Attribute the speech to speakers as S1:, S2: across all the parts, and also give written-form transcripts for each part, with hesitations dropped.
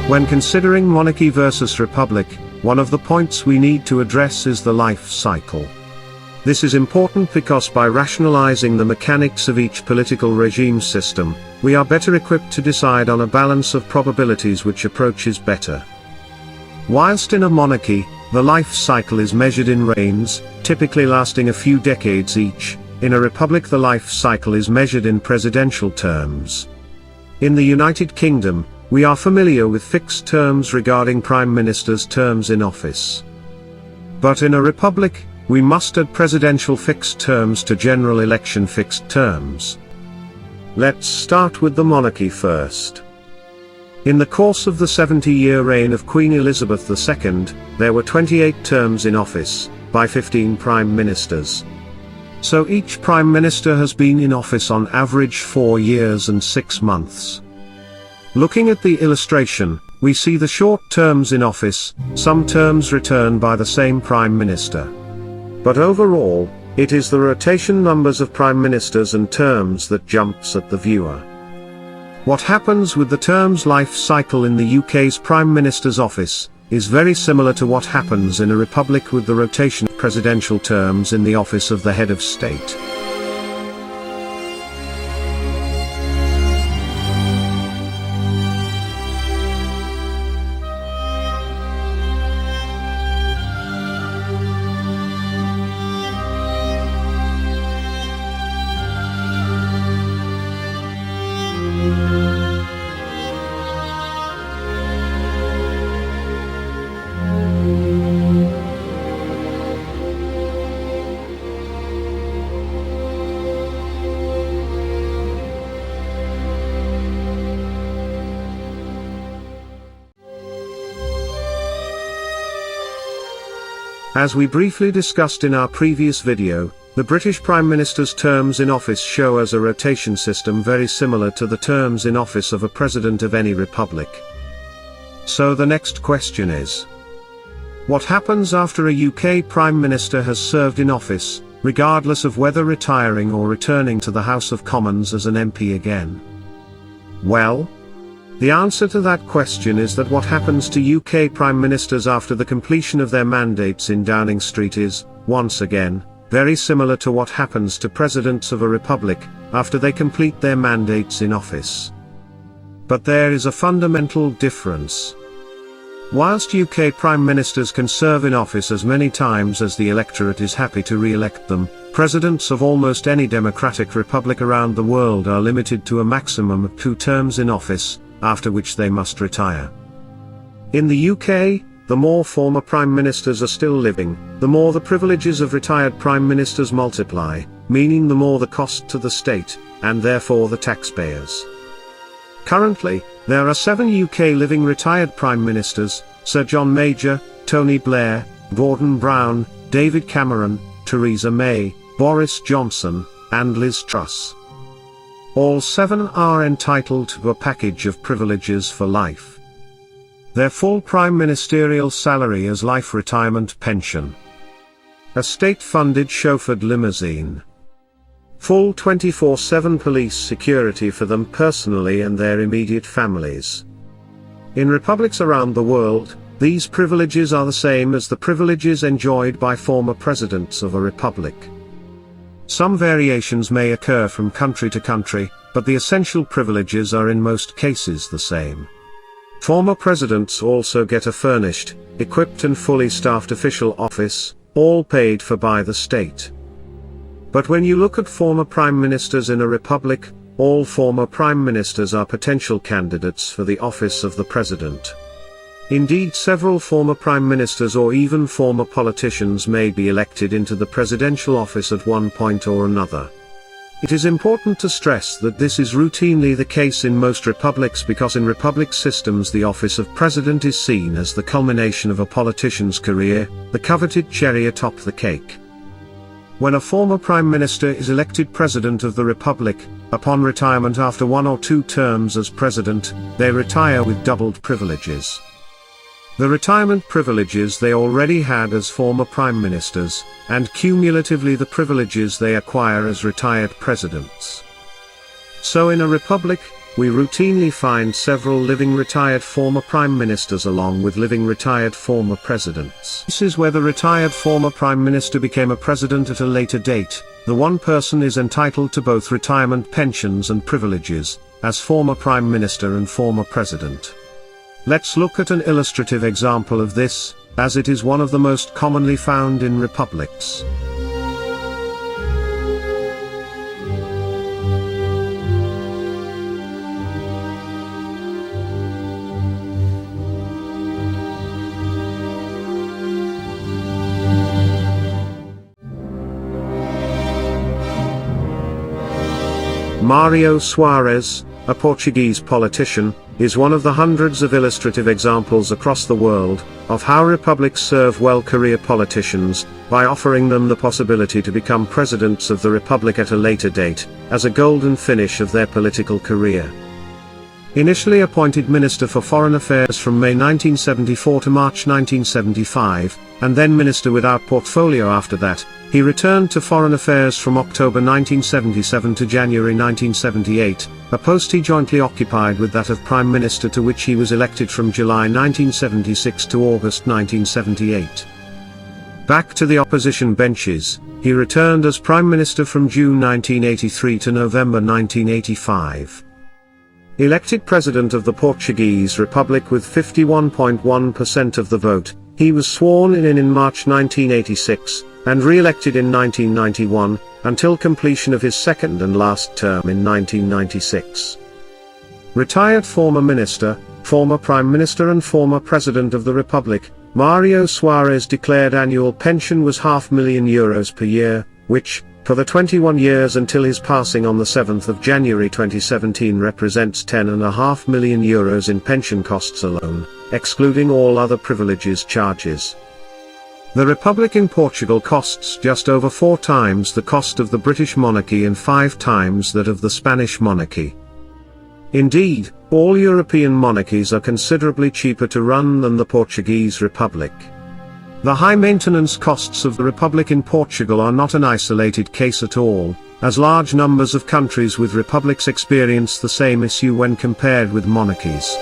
S1: When considering monarchy versus republic, one of the points we need to address is the life cycle. This is important because by rationalizing the mechanics of each political regime system, we are better equipped to decide on a balance of probabilities which approach is better. Whilst in a monarchy, the life cycle is measured in reigns, typically lasting a few decades each. In a republic the life cycle is measured in presidential terms. In the United Kingdom, we are familiar with fixed terms regarding prime ministers' terms in office. But in a republic, we must add presidential fixed terms to general election fixed terms. Let's start with the monarchy first. In the course of the 70-year reign of Queen Elizabeth II, there were 28 terms in office, by 15 prime ministers. So each prime minister has been in office on average 4 years and 6 months. Looking at the illustration, we see the short terms in office, some terms return by the same prime minister. But overall, it is the rotation numbers of prime ministers and terms that jumps at the viewer. What happens with the terms life cycle in the UK's prime minister's office is very similar to what happens in a republic with the rotation of presidential terms in the office of the head of state. As we briefly discussed in our previous video, the British Prime Minister's terms in office show us a rotation system very similar to the terms in office of a president of any republic. So the next question is, what happens after a UK Prime Minister has served in office, regardless of whether retiring or returning to the House of Commons as an MP again? Well, the answer to that question is that what happens to UK Prime Ministers after the completion of their mandates in Downing Street is, once again, very similar to what happens to presidents of a republic, after they complete their mandates in office. But there is a fundamental difference. Whilst UK Prime Ministers can serve in office as many times as the electorate is happy to re-elect them, presidents of almost any democratic republic around the world are limited to a maximum of 2 terms in office, after which they must retire. In the UK, the more former prime ministers are still living, the more the privileges of retired prime ministers multiply, meaning the more the cost to the state, and therefore the taxpayers. Currently, there are 7 UK living retired prime ministers: Sir John Major, Tony Blair, Gordon Brown, David Cameron, Theresa May, Boris Johnson, and Liz Truss. All 7 are entitled to a package of privileges for life. Their full prime ministerial salary as life retirement pension. A state-funded chauffeured limousine. Full 24/7 police security for them personally and their immediate families. In republics around the world, these privileges are the same as the privileges enjoyed by former presidents of a republic. Some variations may occur from country to country, but the essential privileges are in most cases the same. Former presidents also get a furnished, equipped and fully staffed official office, all paid for by the state. But when you look at former prime ministers in a republic, all former prime ministers are potential candidates for the office of the president. Indeed, several former prime ministers or even former politicians may be elected into the presidential office at one point or another. It is important to stress that this is routinely the case in most republics because in republic systems the office of president is seen as the culmination of a politician's career, the coveted cherry atop the cake. When a former prime minister is elected president of the republic, upon retirement after 1 or 2 terms as president, they retire with doubled privileges. The retirement privileges they already had as former prime ministers, and cumulatively the privileges they acquire as retired presidents. So in a republic, we routinely find several living retired former prime ministers along with living retired former presidents. This is where the retired former prime minister became a president at a later date. The one person is entitled to both retirement pensions and privileges, as former prime minister and former president. Let's look at an illustrative example of this, as it is one of the most commonly found in republics. Mário Soares, a Portuguese politician, is one of the hundreds of illustrative examples across the world, of how republics serve well career politicians, by offering them the possibility to become presidents of the republic at a later date, as a golden finish of their political career. Initially appointed Minister for Foreign Affairs from May 1974 to March 1975, and then Minister without portfolio after that, he returned to Foreign Affairs from October 1977 to January 1978, a post he jointly occupied with that of Prime Minister, to which he was elected from July 1976 to August 1978. Back to the opposition benches, he returned as Prime Minister from June 1983 to November 1985. Elected President of the Portuguese Republic with 51.1% of the vote, he was sworn in March 1986, and re-elected in 1991, until completion of his second and last term in 1996. Retired former minister, former prime minister and former president of the Republic, Mário Soares declared annual pension was €500,000 per year, which, for the 21 years until his passing on the 7th of January 2017, represents €10.5 million in pension costs alone, excluding all other privileges charges. The Republic in Portugal costs just over 4 times the cost of the British monarchy and 5 times that of the Spanish monarchy. Indeed, all European monarchies are considerably cheaper to run than the Portuguese Republic. The high maintenance costs of the Republic in Portugal are not an isolated case at all, as large numbers of countries with republics experience the same issue when compared with monarchies.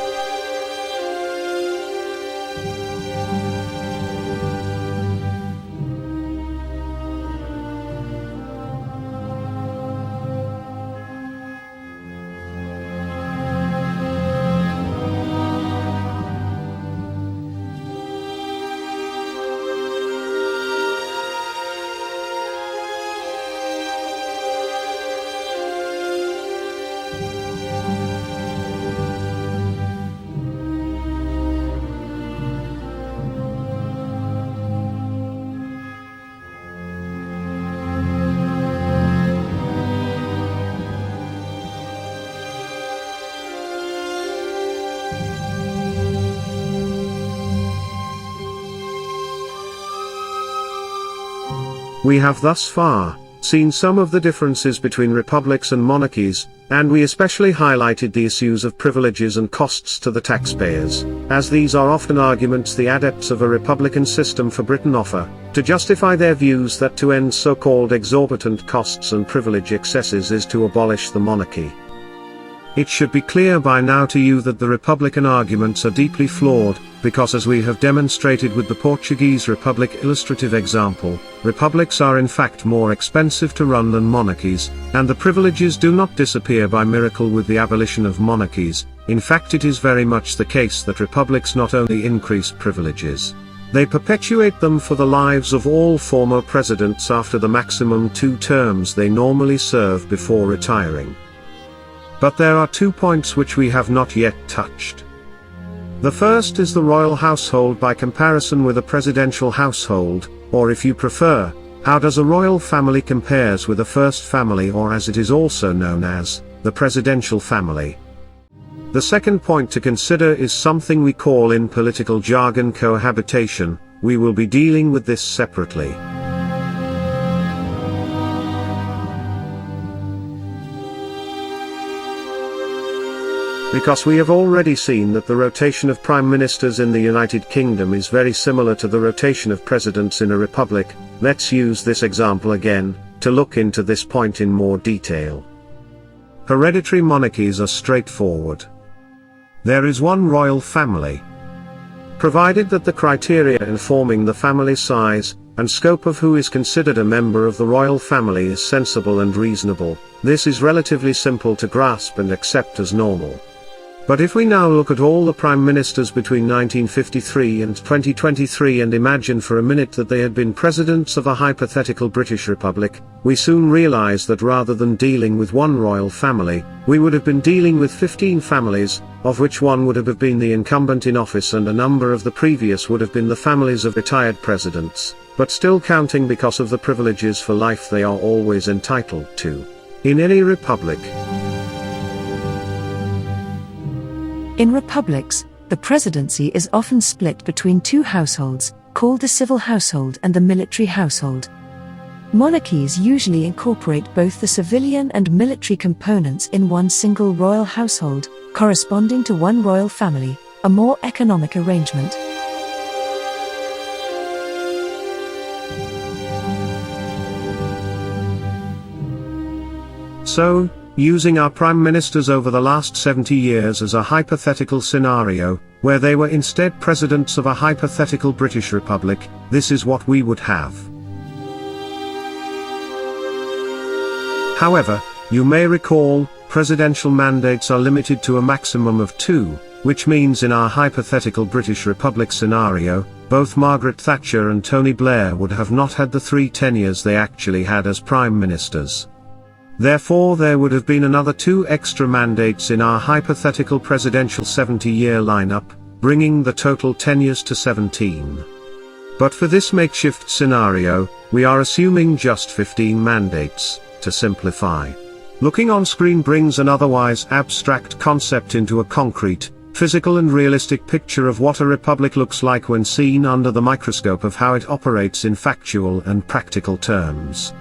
S1: We have thus far seen some of the differences between republics and monarchies, and we especially highlighted the issues of privileges and costs to the taxpayers, as these are often arguments the adepts of a republican system for Britain offer, to justify their views that to end so-called exorbitant costs and privilege excesses is to abolish the monarchy. It should be clear by now to you that the republican arguments are deeply flawed, because as we have demonstrated with the Portuguese Republic illustrative example, republics are in fact more expensive to run than monarchies, and the privileges do not disappear by miracle with the abolition of monarchies. In fact, it is very much the case that republics not only increase privileges, they perpetuate them for the lives of all former presidents after the maximum 2 terms they normally serve before retiring. But there are 2 points which we have not yet touched. The first is the royal household by comparison with a presidential household, or if you prefer, how does a royal family compares with a first family, or as it is also known as, the presidential family. The second point to consider is something we call in political jargon cohabitation. We will be dealing with this separately. Because we have already seen that the rotation of prime ministers in the United Kingdom is very similar to the rotation of presidents in a republic, let's use this example again, to look into this point in more detail. hereditary monarchies are straightforward. There is one royal family. Provided that the criteria informing the family size and scope of who is considered a member of the royal family is sensible and reasonable, this is relatively simple to grasp and accept as normal. But if we now look at all the prime ministers between 1953 and 2023 and imagine for a minute that they had been presidents of a hypothetical British Republic, we soon realize that rather than dealing with one royal family, we would have been dealing with 15 families, of which one would have been the incumbent in office and a number of the previous would have been the families of retired presidents, but still counting because of the privileges for life they are always entitled to. In any republic.
S2: In republics, the presidency is often split between two households, called the civil household and the military household. Monarchies usually incorporate both the civilian and military components in one single royal household, corresponding to one royal family, a more economic arrangement.
S1: So, using our prime ministers over the last 70 years as a hypothetical scenario, where they were instead presidents of a hypothetical British Republic, this is what we would have. However, you may recall, presidential mandates are limited to a maximum of 2, which means in our hypothetical British Republic scenario, both Margaret Thatcher and Tony Blair would have not had the 3 tenures they actually had as prime ministers. Therefore there would have been another 2 extra mandates in our hypothetical presidential 70-year lineup, bringing the total tenures to 17. But for this makeshift scenario, we are assuming just 15 mandates, to simplify. Looking on screen brings an otherwise abstract concept into a concrete, physical and realistic picture of what a republic looks like when seen under the microscope of how it operates in factual and practical terms.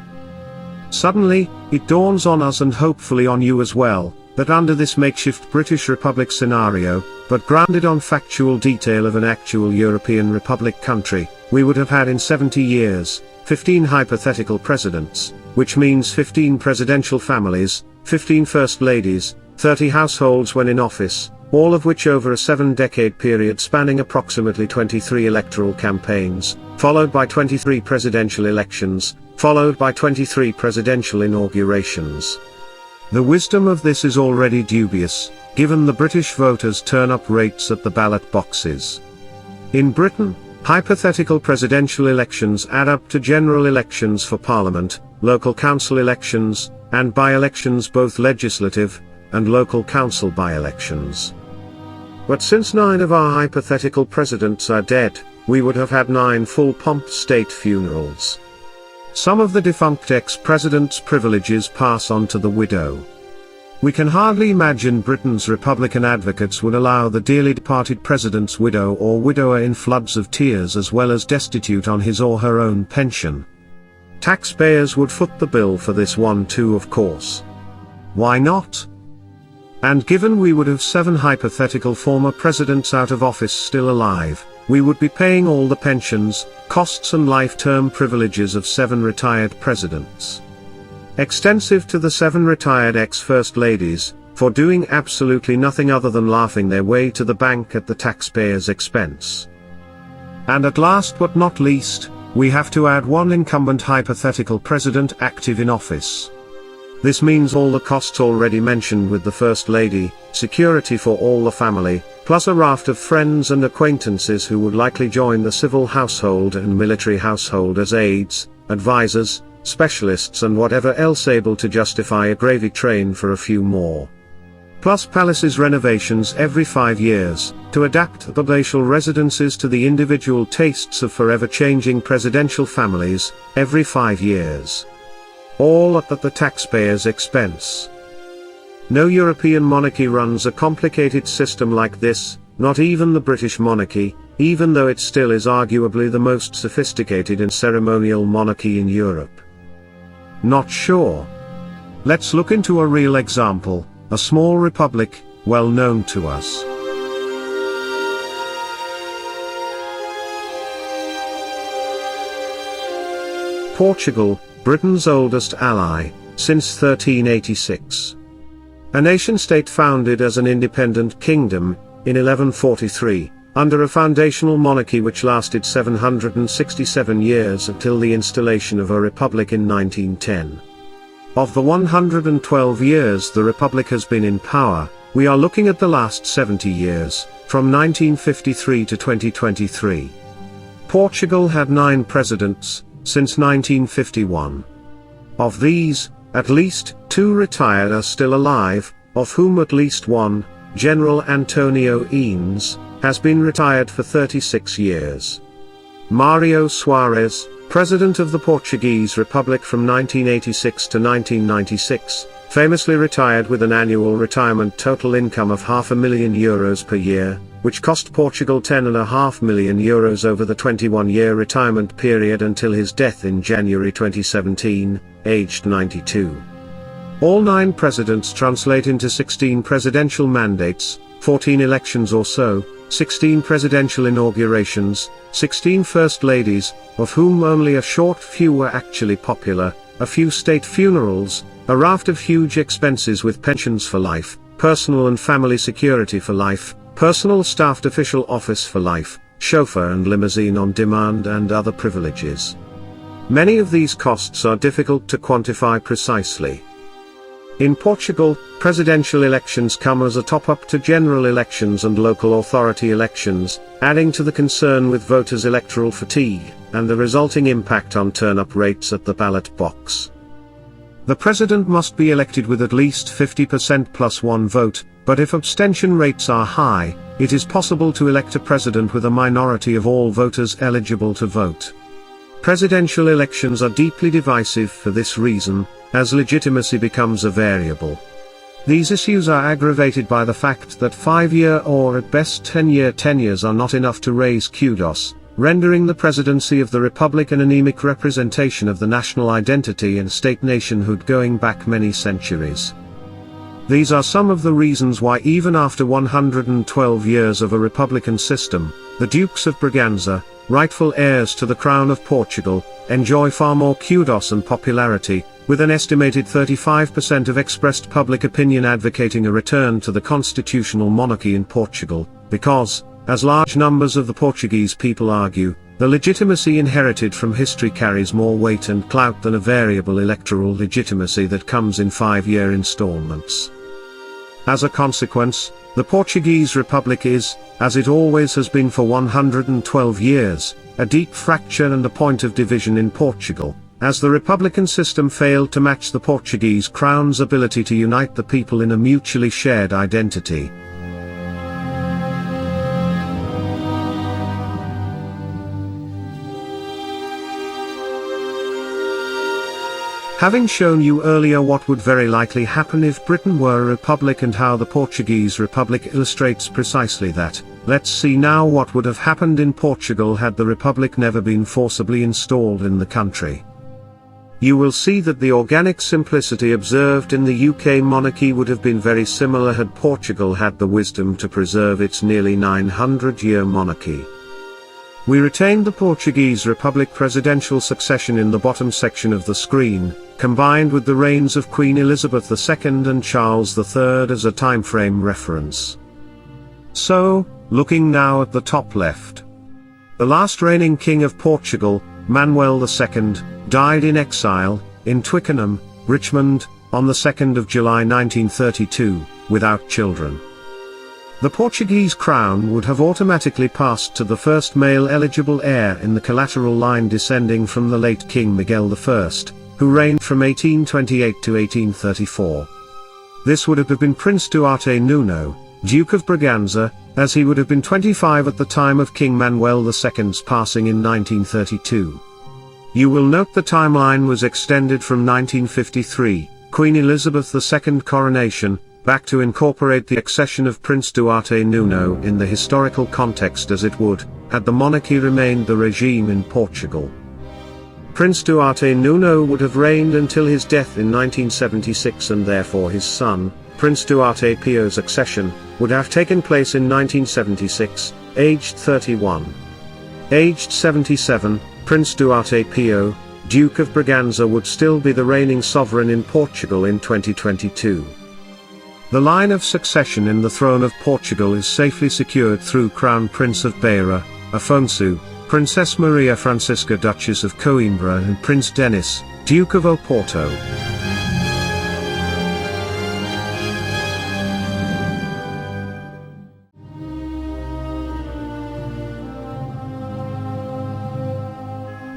S1: Suddenly, it dawns on us and hopefully on you as well, that under this makeshift British Republic scenario, but grounded on factual detail of an actual European Republic country, we would have had in 70 years, 15 hypothetical presidents, which means 15 presidential families, 15 first ladies, 30 households when in office, all of which over a 7-decade period spanning approximately 23 electoral campaigns, followed by 23 presidential elections, followed by 23 presidential inaugurations. The wisdom of this is already dubious, given the British voters' turn-up rates at the ballot boxes. In Britain, hypothetical presidential elections add up to general elections for Parliament, local council elections, and by-elections, both legislative and local council by-elections. But since 9 of our hypothetical presidents are dead, we would have had 9 full-pomp state funerals. Some of the defunct ex-president's privileges pass on to the widow. We can hardly imagine Britain's Republican advocates would allow the dearly departed president's widow or widower in floods of tears as well as destitute on his or her own pension. Taxpayers would foot the bill for this one too, of course. Why not? And given we would have 7 hypothetical former presidents out of office still alive, we would be paying all the pensions, costs and life-term privileges of 7 retired presidents. Extensive to the 7 retired ex-first ladies, for doing absolutely nothing other than laughing their way to the bank at the taxpayers' expense. And at last but not least, we have to add 1 incumbent hypothetical president active in office. This means all the costs already mentioned with the First Lady, security for all the family, plus a raft of friends and acquaintances who would likely join the civil household and military household as aides, advisors, specialists and whatever else able to justify a gravy train for a few more. Plus palaces renovations every 5 years, to adapt the palatial residences to the individual tastes of forever changing presidential families, every 5 years. All at the taxpayer's expense. No European monarchy runs a complicated system like this, not even the British monarchy, even though it still is arguably the most sophisticated and ceremonial monarchy in Europe. Not sure? Let's look into a real example, a small republic, well known to us. Portugal, Britain's oldest ally, since 1386. a nation-state founded as an independent kingdom, in 1143, under a foundational monarchy which lasted 767 years until the installation of a republic in 1910. Of the 112 years the republic has been in power, we are looking at the last 70 years, from 1953 to 2023. Portugal had 9 presidents, since 1951. Of these, at least 2 retired are still alive, of whom at least one, General Antonio Eanes, has been retired for 36 years. Mário Soares, President of the Portuguese Republic from 1986 to 1996, famously retired with an annual retirement total income of €500,000 per year, which cost Portugal €10.5 million over the 21-year retirement period until his death in January 2017, aged 92. All 9 presidents translate into 16 presidential mandates, 14 elections or so, 16 presidential inaugurations, 16 first ladies, of whom only a short few were actually popular, a few state funerals, a raft of huge expenses with pensions for life, personal and family security for life, personal staffed official office for life, chauffeur and limousine on demand and other privileges. Many of these costs are difficult to quantify precisely. In Portugal, presidential elections come as a top-up to general elections and local authority elections, adding to the concern with voters' electoral fatigue, and the resulting impact on turn-up rates at the ballot box. The president must be elected with at least 50% plus 1 vote, but if abstention rates are high, it is possible to elect a president with a minority of all voters eligible to vote. Presidential elections are deeply divisive for this reason, as legitimacy becomes a variable. These issues are aggravated by the fact that 5-year or at best 10-year tenures are not enough to raise kudos, rendering the presidency of the Republic an anemic representation of the national identity and state nationhood going back many centuries. These are some of the reasons why even after 112 years of a republican system, the Dukes of Braganza, rightful heirs to the crown of Portugal, enjoy far more kudos and popularity, with an estimated 35% of expressed public opinion advocating a return to the constitutional monarchy in Portugal, because, as large numbers of the Portuguese people argue, the legitimacy inherited from history carries more weight and clout than a variable electoral legitimacy that comes in 5-year installments. As a consequence, the Portuguese Republic is, as it always has been for 112 years, a deep fracture and a point of division in Portugal, as the republican system failed to match the Portuguese crown's ability to unite the people in a mutually shared identity. Having shown you earlier what would very likely happen if Britain were a republic and how the Portuguese Republic illustrates precisely that, let's see now what would have happened in Portugal had the republic never been forcibly installed in the country. You will see that the organic simplicity observed in the UK monarchy would have been very similar had Portugal had the wisdom to preserve its nearly 900-year monarchy. We retained the Portuguese Republic presidential succession in the bottom section of the screen, combined with the reigns of Queen Elizabeth II and Charles III as a timeframe reference. So, looking now at the top left. The last reigning king of Portugal, Manuel II, died in exile, in Twickenham, Richmond, on the 2nd of July 1932, without children. The Portuguese crown would have automatically passed to the first male eligible heir in the collateral line descending from the late King Miguel I, who reigned from 1828 to 1834. This would have been Prince Duarte Nuno, Duke of Braganza, as he would have been 25 at the time of King Manuel II's passing in 1932. You will note the timeline was extended from 1953, Queen Elizabeth II coronation, back to incorporate the accession of Prince Duarte Nuno in the historical context as it would, had the monarchy remained the regime in Portugal. Prince Duarte Nuno would have reigned until his death in 1976 and therefore his son, Prince Duarte Pio's accession, would have taken place in 1976, aged 31. Aged 77, Prince Duarte Pio, Duke of Braganza would still be the reigning sovereign in Portugal in 2022. The line of succession in the throne of Portugal is safely secured through Crown Prince of Beira, Afonso, Princess Maria Francisca Duchess of Coimbra and Prince Denis, Duke of Oporto.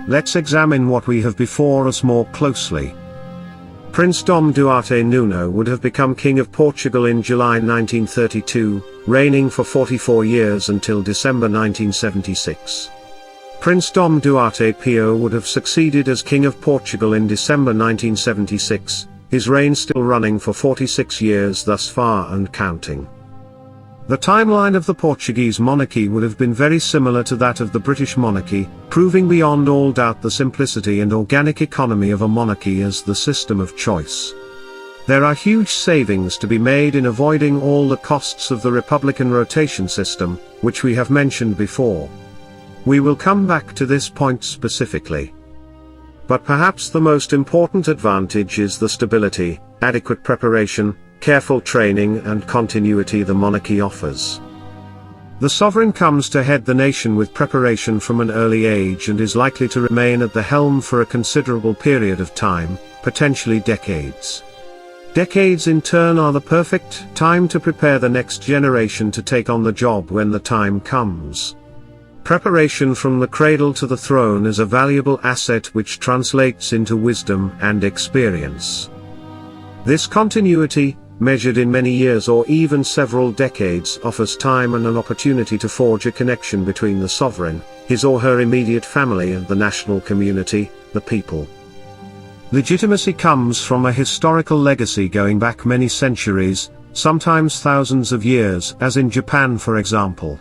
S1: Let's examine what we have before us more closely. Prince Dom Duarte Nuno would have become King of Portugal in July 1932, reigning for 44 years until December 1976. Prince Dom Duarte Pio would have succeeded as King of Portugal in December 1976, his reign still running for 46 years thus far and counting. The timeline of the Portuguese monarchy would have been very similar to that of the British monarchy, proving beyond all doubt the simplicity and organic economy of a monarchy as the system of choice. There are huge savings to be made in avoiding all the costs of the Republican rotation system, which we have mentioned before. We will come back to this point specifically. But perhaps the most important advantage is the stability, adequate preparation, careful training and continuity the monarchy offers. The sovereign comes to head the nation with preparation from an early age and is likely to remain at the helm for a considerable period of time, potentially decades. Decades in turn are the perfect time to prepare the next generation to take on the job when the time comes. Preparation from the cradle to the throne is a valuable asset which translates into wisdom and experience. This continuity, measured in many years or even several decades, offers time and an opportunity to forge a connection between the sovereign, his or her immediate family and the national community, the people. Legitimacy comes from a historical legacy going back many centuries, sometimes thousands of years, as in Japan for example.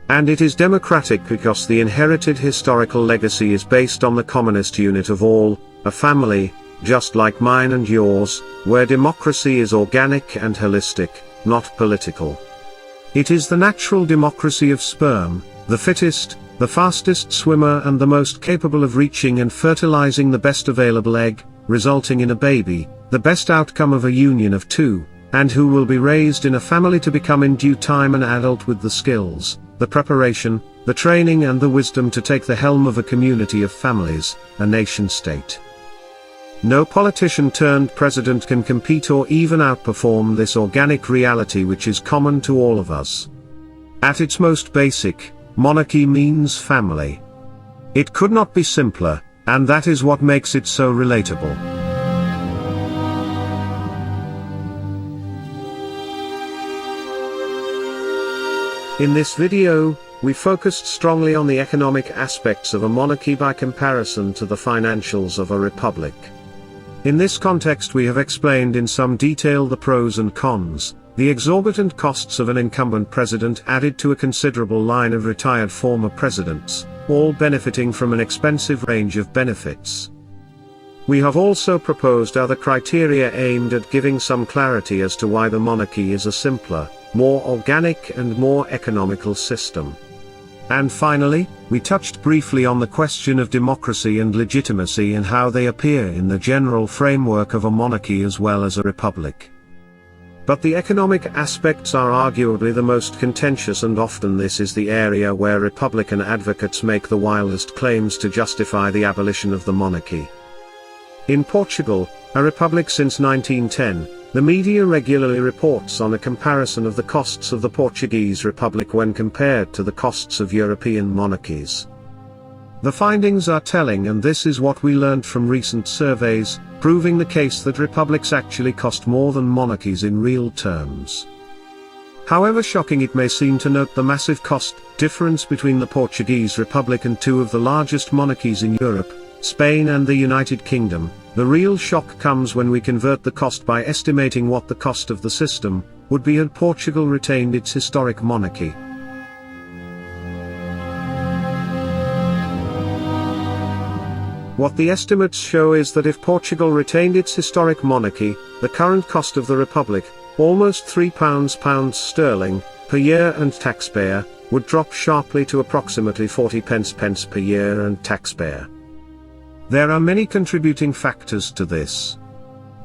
S1: And it is democratic because the inherited historical legacy is based on the commonest unit of all, a family, just like mine and yours, where democracy is organic and holistic, not political. It is the natural democracy of sperm, the fittest, the fastest swimmer and the most capable of reaching and fertilizing the best available egg, resulting in a baby, the best outcome of a union of two, and who will be raised in a family to become in due time an adult with the skills, the preparation, the training and the wisdom to take the helm of a community of families, a nation-state. No politician turned president can compete or even outperform this organic reality which is common to all of us. At its most basic, monarchy means family. It could not be simpler, and that is what makes it so relatable. In this video, we focused strongly on the economic aspects of a monarchy by comparison to the financials of a republic. In this context we have explained in some detail the pros and cons, the exorbitant costs of an incumbent president added to a considerable line of retired former presidents, all benefiting from an expensive range of benefits. We have also proposed other criteria aimed at giving some clarity as to why the monarchy is a simpler, more organic and more economical system. And finally, we touched briefly on the question of democracy and legitimacy and how they appear in the general framework of a monarchy as well as a republic. But the economic aspects are arguably the most contentious, and often this is the area where Republican advocates make the wildest claims to justify the abolition of the monarchy. In Portugal, a republic since 1910, the media regularly reports on a comparison of the costs of the Portuguese Republic when compared to the costs of European monarchies. The findings are telling, and this is what we learned from recent surveys, proving the case that republics actually cost more than monarchies in real terms. However shocking it may seem to note the massive cost difference between the Portuguese Republic and two of the largest monarchies in Europe, Spain and the United Kingdom, the real shock comes when we convert the cost by estimating what the cost of the system would be had Portugal retained its historic monarchy. What the estimates show is that if Portugal retained its historic monarchy, the current cost of the Republic, almost £3 sterling, per year and taxpayer, would drop sharply to approximately 40 pence per year and taxpayer. There are many contributing factors to this.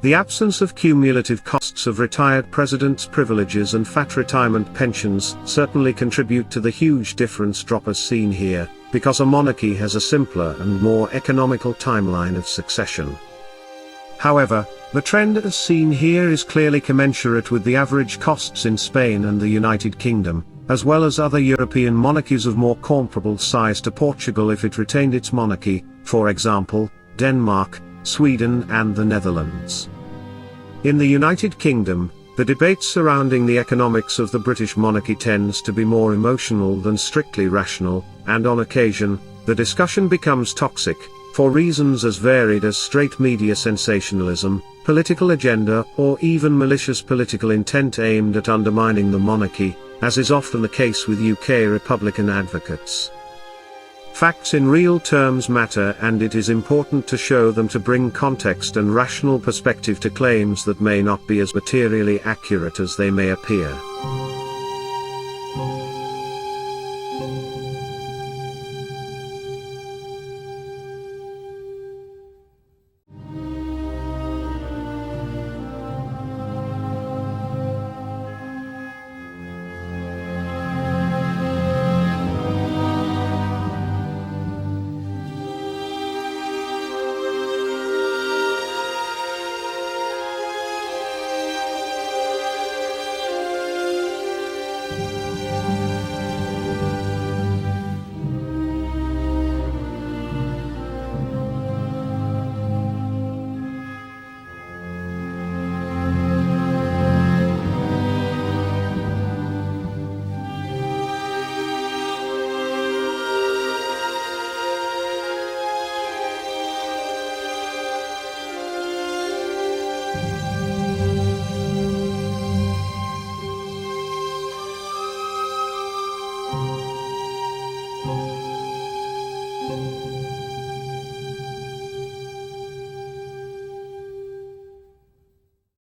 S1: The absence of cumulative costs of retired presidents' privileges and fat retirement pensions certainly contribute to the huge difference drop as seen here, because a monarchy has a simpler and more economical timeline of succession. However, the trend as seen here is clearly commensurate with the average costs in Spain and the United Kingdom, as well as other European monarchies of more comparable size to Portugal if it retained its monarchy, for example, Denmark, Sweden and the Netherlands. In the United Kingdom, the debate surrounding the economics of the British monarchy tends to be more emotional than strictly rational, and on occasion, the discussion becomes toxic, for reasons as varied as straight media sensationalism, political agenda, or even malicious political intent aimed at undermining the monarchy, as is often the case with UK Republican advocates. Facts in real terms matter, and it is important to show them to bring context and rational perspective to claims that may not be as materially accurate as they may appear.